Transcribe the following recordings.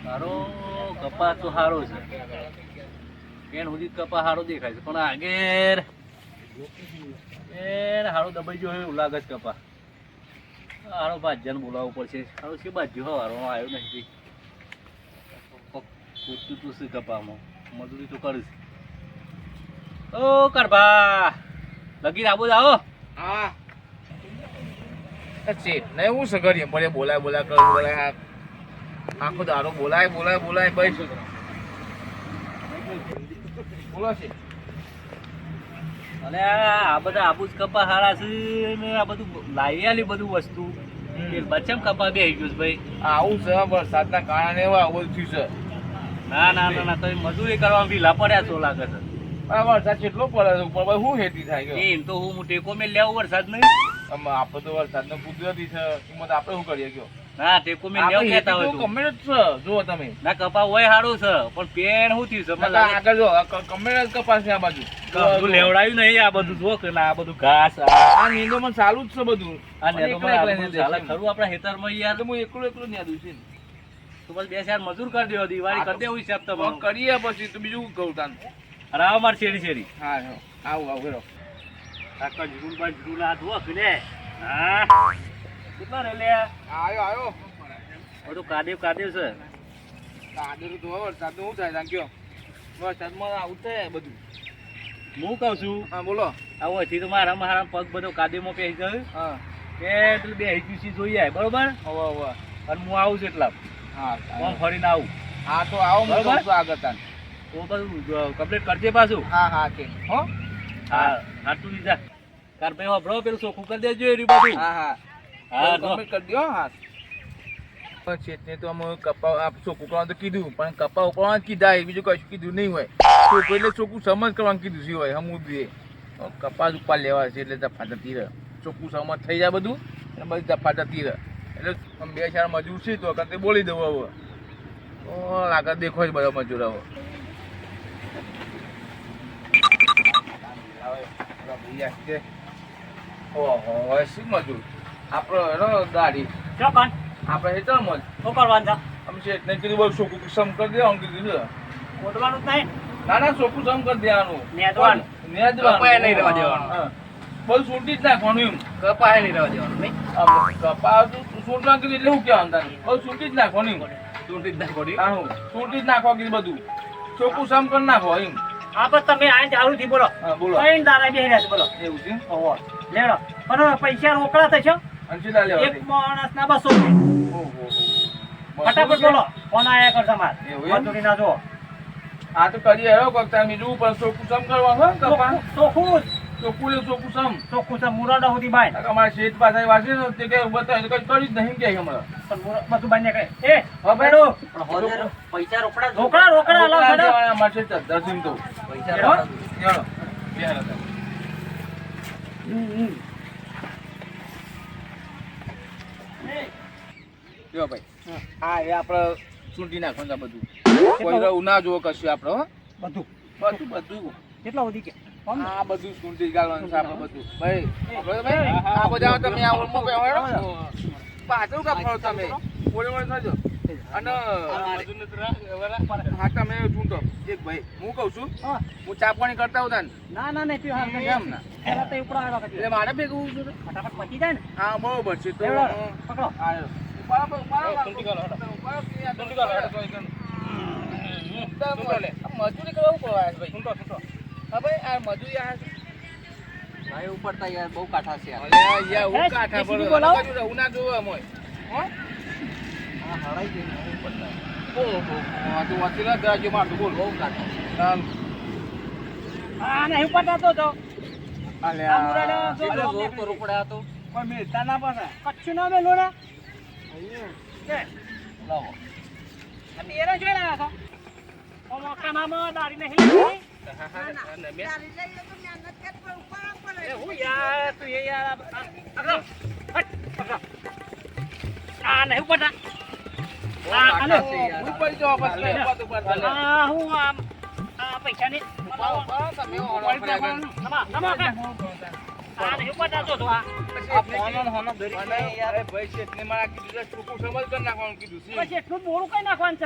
સારો કપા તો સારો છે. પેન સુધી કપા સારો દેખાય છે પણ આગળ સારો દબાઈ ગયો એવું લાગે છે કપા. સારો ભાજ્યાને બોલાવવું પડશે. સારો છે ભાજ્યો હારો આવ્યો નથી. પૂછતું તું શું કપામાં મજૂરી તો કરીશ. ઓ કરભા લગી આબો આવો. હા છે નહીં હું સગડીએ પડે બોલાય કરું બોલાય આખો દારો બોલાય ભાઈ બોલો છે. અને આ બધા આબુ જ કપા હારા છે ને આ બધું લાવી આલી બધું વસ્તુ બચમ કપા બે ગયું ભાઈ. આવું છે વરસાદના કારણે આવું થયું છે. ના ના ના ના તો મજૂરી કરવામાં વીલા પડ્યા છો લાગે છે. વરસાદ કેટલો પડે છે ઉપર શું ખેતી થાય એમ તો હું ટેકો મેં લેવું વરસાદ નહીં. આપડે તો વરસાદ નો કુદરતી છે કિંમત આપડે શું કરીએ કયો. ના ટેકો મેં લેવું કેતા હોય ગમે છે જો તમે ના કપા હોય સારું છે પણ પેન શું થયું છે આગળ જો ગમે કપાસ છે આ બાજુ બધું લેવડાયું નહીં. આ બધું જો કે આ બધું ઘાસ આ નીંદો માં ચાલુ જ છે બધું. આ નેતો ચાલે ખરું આપણા ખેતરમાં યાર. હું એકલું નેદું છું તો બસ 2 4 મજૂર કરી દેવો દિવાળી કરી દેવું હિસાબ તો કરીએ પછી તો બીજું કહું તાન. અરે આવો મારી શેરી શેરી. હા આવું હેરો કાકા જુગુલ બાદ જુગુલ આ ધો કે હા કેટલા રે લે આયો બધું કાદેવ છે. કાદર તો વરસાદ નું શું થાય તાન કયો. વરસાદમાં આવું છે બધું. હું કહું છું હા બોલો. આવો થી તો મારા પગ બધો કાદેવમાં પહેરી ગયો. હા કે પેલું બે હિચુસી જોઈ આય બરોબર. હવે અને હું આવું છું એટલા હા હું ફરીને આવું. હા તો આવો બરોબર? તો આગળ તાન. તો બધું કમ્પ્લીટ કરજે પાછું. હા કે હો હા હાટું લીધા કાર ભાઈ વાપરો પેલું ચોખ્ખું કરી દેજો એ બધું. હા કમ્પ્લીટ કરી દો. હા ચેતને તો અમે કપા ચોખ્ખું કરવાનું તો કીધું પણ કપા ઉપાડવાનું કીધા બીજું કશું કીધું નહીં હોય. ચોખ્ખું એટલે ચોખ્ખું સમજ કરવાનું કીધું છે હોય સમુદ્રીએ કપાસ ઉપર લેવા છે એટલે દફા જતી રહે. ચોખ્ખું સમજ થઈ જાય બધું અને બધી દફા જતી રહે એટલે 2 4 મજૂર છે તો તે બોલી દઉં હવે લાગે દેખો જ બધા મજૂર હવે ઓહો શું મજૂર આપણો એનો દાઢી ચોકન આપણે હેઠળ મજ શું કરવાનું છે? આમ છે નહીં કીધું બધું ચોખ્ખું સમ કરી દેવાનું કીધું છે. ખોટવાનું જ નહીં. ના ચોખ્ખું સમ કરી દેવાનું. નેદવાનું. કપાય નહીં રહેવા દેવાનું. હા બધું સૂંટી જ નાખવાનું એમ. કપાય નહીં રહેવા દેવાનું નહીં. કપા સૂંટવાનું કીધું એટલે શું કહેવાનું તારે બધું સૂંટી જ નાખવાનું એમ. ચૂંટી જ નાખો હા સૂંટી જ નાખવા કીધું બધું ચોખ્ખું સમ કરી નાખો એમ. હા પણ તમે આ ચાલુથી બોલો. હા બોલો. કઈ દાડા બેહી રહ્યા છે બોલો. એવું છે ઓહો લેડો પણ પૈસા રોકડા થશો. અને સીધા લેવા એક માણસના 200 રૂપિયા. ઓહો ફટાફટ બોલો કોણ આયા કર તમાર એવું એમ? મજૂરી ના જો હા તો કરીએ હેરો કોકતા બીજું પણ ચોખ્ખું સમ કરવાનું હો કપા ચોખ્ખું ચોખ્ખું લે ચોખ્ખું સમ. ચોખ્ખું છે મુરાડા સુધી બાય અમારે શેઠ પાસે વાંચે ને તે કે બતાવે કઈ કરી જ નહીં કે હમણાં પણ બધું બાય કહે એ હવે બેડો પૈસા રોકડા રોકડા અલાવ કરો. અમારે શેઠ દર્શન તો પૈસા હેરો? હેરો. બેહારો તાર. જો ભાઈ હા એ આપણે ચૂંટી નાખવાનું આ બધું કોઈ રહું ના જોવો કશું આપણે હો બધું બધું કેટલા સુધી કે આ બધું ચૂંટી ગાળવાનું છે આપણે બધું ભાઈ આ બધા તમે આ ઓળમો પહેરો પાછળ કા ફરો તમે ઓળે ઓળે થજો અને હા તમે ચૂંટો એક ભાઈ હું કહું છું હું ચા પાણી કરતા હોતા ને ના ના નહીં પીવા કેમ ના પેલા તો ઉપડા આવ્યા એટલે મારે ભેગું ફટાફટ પતી જાય ને હા બરોબર છે તો પકડો મજૂરી કરવું ભાઈ હા ભાઈ આ મજૂરી આ ભાઈ ઉપડતા યાર બહુ કાઠા છે યાર હું કાઠા બોલો હું ના જોવા મોય હો હા હરાઈ ગઈ ઉપડતા ઓહો આ તો વાતીલા ગાજો મારતું બોલ બહુ કાઠા ચાલ હા નહીં ઉપડતા તો અલ્યા કેટલો જોર પર ઉપડ્યા તો કોઈ મેલતા ના પાછા કચ્છું ના મેલો ને કે લાવો આ બેરા જોઈ રહ્યા છો ઓમો કાનામાં દારી નહીં લાગી એ હું યાર તું એ યાર અગર હટ આ નહીં ઉપડતા ઉપર જો બસ આ હું આ પૈસા ની તમે ઓળો પડ્યા નમા નમા આ નહીં ઉપર જાતો તો આ ભાઈ શેઠને મારા કીધું છે, ચોખ્ખું સમજ કરી નાખવાનું કીધું છે. પછી એટલું બોરું કઈ નાખવાનું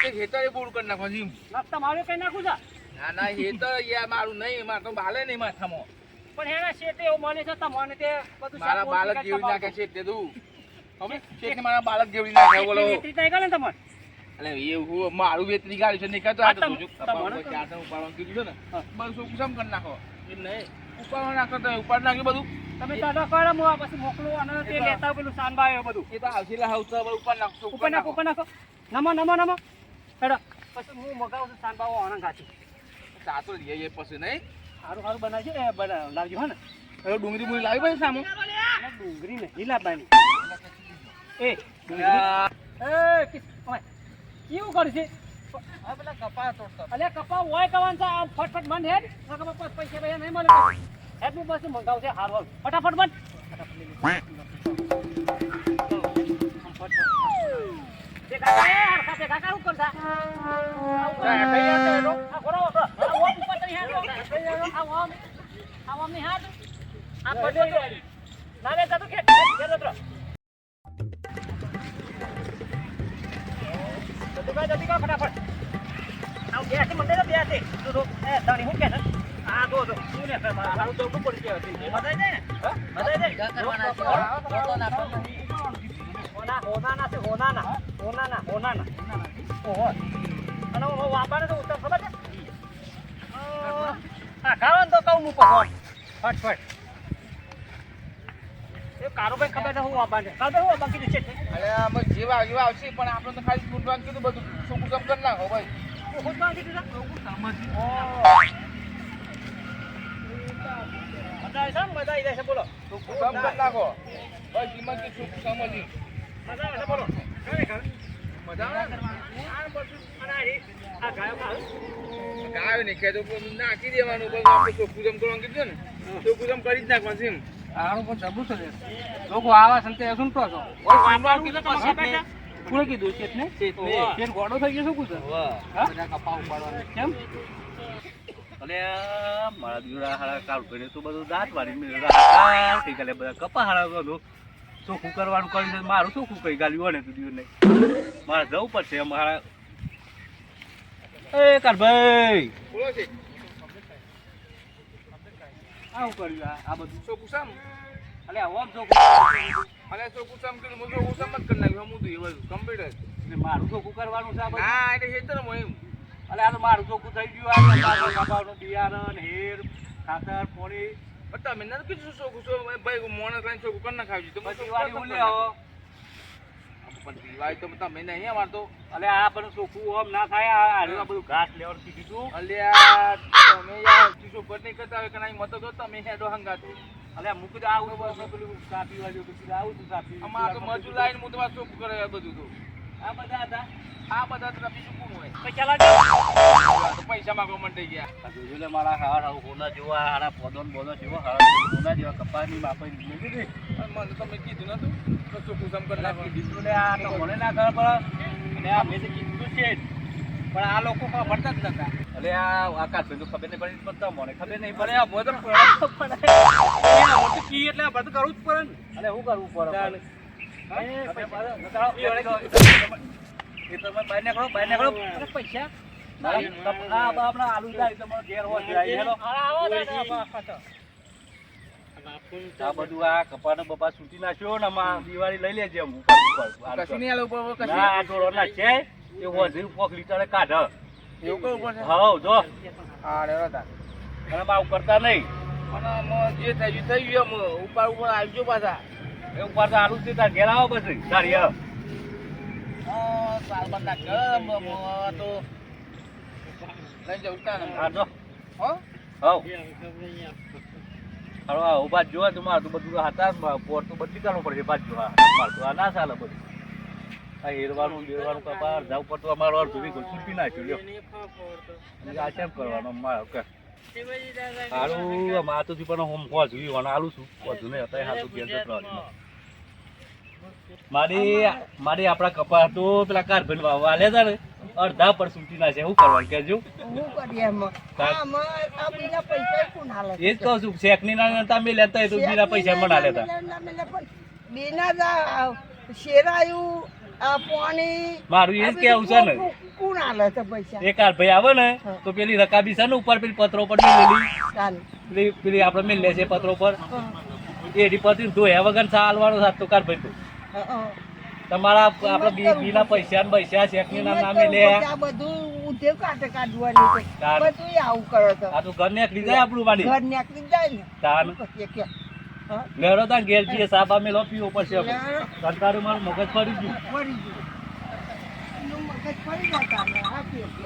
છે હેતરે બોલ કરી નાખવાનું છે. ના તમારે કઈ નાખું છે ના ના હેતર યાર મારું નહીં, મારે તો બાલે નહીં માથામાં. પણ એના શેઠે એવું મળે છે તમને તે બધું મારા બાળક જેવી નાખે છે તે તું શેઠને મારા બાળક જેવી નાખે બોલો. વેતરી થાય ગયો ને તમને એટલે એવું મારું વેતરી ગાડી છે નહીં કહેતો આ તો તમ- જોજો. તમારે ચાર તો ઉપાડવાનું કીધું છે ને હા. બસ ચોખ્ખું સમ કરી નાખો. એમ નહીં ઉપાડવા નાખો તો ઉપાડ નાખ્યું બધું. તમે દાદા કરો હું આ પછી મોકલું અને તે લેતા આવું પેલું સાનબા આવ્યો બધું એ તો આવશે એટલે હાવ તો ઉપાડ નાખો. ઉપર નાખો ઉપર નાખો નમો નમો નમો હેડો પછી હું મગાવું છું સાનબાઓ આનંદ ખાતી ચાતો લઈએ એ પછી નહીં. સારું સારું બનાવજો એ લાવજો હો ને હવે ડુંગળી બુંગળી લાવી ભાઈ સામે. અને ડુંગળી નહીં લાવવાની એ આ કેવું કરશે પેલા કપા તોડતો. અલે કપા હોય કવાન છે આમ ફટફટ બંધ હેડ સગા પૈસા પૈસા નહીં મળે હેડ હું બસ મંગાવું છે હારું ફટાફટ બંધ તે કાકા એ હરખા તે કાકા શું કરતા આ ઘોડો હતો આ ઓમ ઉપર તઈ હેડ આ ઓમ ની હાથ આ પડ્યો ના લે જાતો કે જતો જલ્દી કા ફટાફટ આવ બેસી મંડે તો બેસી તો એ દાણી હું કે છે આ જો શું ને મારું તો ઉપર પડી ગયા છે બધાય ને બધાય ને કા કરવાના છે તો ના હોના ઓહો અને હું વાપાને તો ઉત્તર ખબર છે આ ખાવાનું તો કહું હું પકવાન ફટ એ કારોભાઈ ખબર છે હું વાપાને કારોભાઈ હું બાકી છે અરે આમાં જેવા આવશે પણ આપણે તો ખાલી ફૂટવાનું કીધું બધું ચોખ્ખું સમ કરી નાખો ભાઈ. ખુદ બાકી દીધા મજા આવી જાય છે બોલો ચોખ્ખું સમ કરી નાખો ભાઈ. કિંમત કે ચોખ્ખું સમજી મજા આવે છે બોલો ખરેખર મજા આવે ને? આ ગાયો ખાવ ગાયો નહીં કહેતો પણ નાખી દેવાનું બસ આપણે ચોખ્ખું સમ કરવાનું કીધું ને ચોખ્ખું સમ કરી જ નાખવાનું છે એમ. આનું પણ જબરું છે લોકો આવા સંતે શું કહો છો કોણે કીધું શેઠને શેઠ ગોડો થઈ ગયો શું કીધું બધા કપા ઉપાડવાનું કેમ અલે મારા દીવડા હારા કાલ કરે તો બધું દાંત વાળી ગઈકાલે બધા કપા હારા બધું ચોખ્ખું કરવાનું કરી દે મારું ચોખ્ખું કઈ ગાલ્યું ને તું દીવ નહીં મારે જવું પડશે મારા એ કારભાઈ બોલો છે આવું કર્યું આ બધું ચોખ્ખું સમ અલે આમ ચોખ્ખું અને ચોખ્ખું સમ કર્યું હું ચોખ્ખું સમ જ કરી નાખ્યું હું તો એ બધું કમ્પ્લીટ જ. મારું ચોખ્ખું કરવાનું છે આ બધું હા એટલે હેતરમાં એમ. અલે આ તો મારું ચોખ્ખું થઈ ગયું આ કપાનું બિયારણ હેર ખાતર પોણી પણ તમે નથી કીધું ચોખ્ખું છો ભાઈ મોણસ લઈને ચોખ્ખું કરી નાખાવજો તો પછી વાળી ઉલે આવો પણ દિવાળી તો તમે નહીં અમારે તો. અલે આ બધું ચોખ્ખું આમ ના થાય આ બધું ઘાસ લેવાનું કીધું તું અલ્યા તમે યાર ચીસો પર નહીં કરતા હોય કે નહીં મતો તો તમે હેડો હંગાતું. અલે મૂકી દો આવું પેલું કાપી વાળ્યું પછી આવું તું કાપી અમારે તો મજૂર લાઈને હું તમારે ચોખ્ખું કરે બધું તો. આ બધા હતા આ બધા તો બીજું કોણ હોય? પૈસા લાવજો આ તો પૈસા માંગવા મંડી ગયા. આ જોજો લે મારા હારા હોના જેવા હારા પોદો ને બોલો જેવો હારા હોના જેવા કપાની માપે મૂકી દે અને મને તો તમે કીધું નતું તો ચોખ્ખું સમ કરી નાખો. કીધું લે આ તો મને ના ખબર પડે અને આ મેં તો કીધું છે જ. પણ આ લોકો ભરતા જ નતા અલે આ આકાશ તો ખબર નહીં પડી પણ મને ખબર નહીં પડે આ મોદમ પડે કી એટલે આ બધું કરવું જ પડે ને અલે શું કરવું પડે એ તમે બહાર નીકળો અરે પૈસા આપણા આલુ જાય તમારો ઘેર હોય હેલો આવો દાદા આ બધું આ કપાનો બપા છૂટી નાખ્યો ને આમાં દિવાળી લઈ લેજે હું કશું નહીં આલે ઉપર કશું. ના આ ડોળો ના છે એ હોજી પોક લીટરે કાઢ એવું કરવું પડશે. હા જો હા રેડો તાર. અને બાવ કરતા નહીં અને આમાં જે થઈ ગયું ઉપર આવજો પાછા. એ ઉપર તો આલુ છે તાર ઘેર આવો પછી તારી સાલમાં ના ગમ તો લઈ જાઉં તાને. હા જો હો હવ હાલો આ ઉભા જોવા તો મારું બધું હાથા પોર તો બદલી કરવું પડશે પાછું હા મારું તો આ ના ચાલે બધું આ હેરવાનું બેરવાનું કપાર જાવ પડતું અમારો અડધું વીઘો છૂટી નાખ્યું લ્યો આ કેમ કરવાનું મારે કે સારું માતુંથી પણ હું પહોંચવી અને આલું છું પહોંચું નહીં અત્યારે હાથું ઘેર જતો મારી આપણા કપા તો પેલા કારભાઈ વાવ્યા હતા ને અડધા પર સૂટી ના છે શું કરવાનું કેજો હું કરીએ એમાં આમાં આ બીના પૈસા કોણ હાલે એ જ કહું છું શેકની ના તમે લેતા હોય તો બીના પૈસા મને લેતા બીના શેરાયું આ પાણી મારું એ જ કેવું છે ને કોણ હાલે છે પૈસા એક આ ભાઈ આવે ને તો પેલી રકાબી છે ને ઉપર પેલી પત્રો પર મેલેલી પેલી આપણે મેલ લે છે પત્રો પર એ પતિ ધોયા વગર ચાલવાનો સાથ તો કાર ભાઈ તમારા આપડે બીના પૈસા ને પૈસા શેકની ના નામે લે આ બધું ઉદ્યોગ કાઢવાનું બધું આવું કરો તો આ તો ઘર નીકળી જાય આપણું વાડી ઘર નીકળી જાય ને તાન પછી કે હા લેરો તા ઘેર જઈએ સાબા મેલો પીવો પડશે સરકારું મારું મગજ ફરી ગયું પડી ગયું મગજ પડી જતા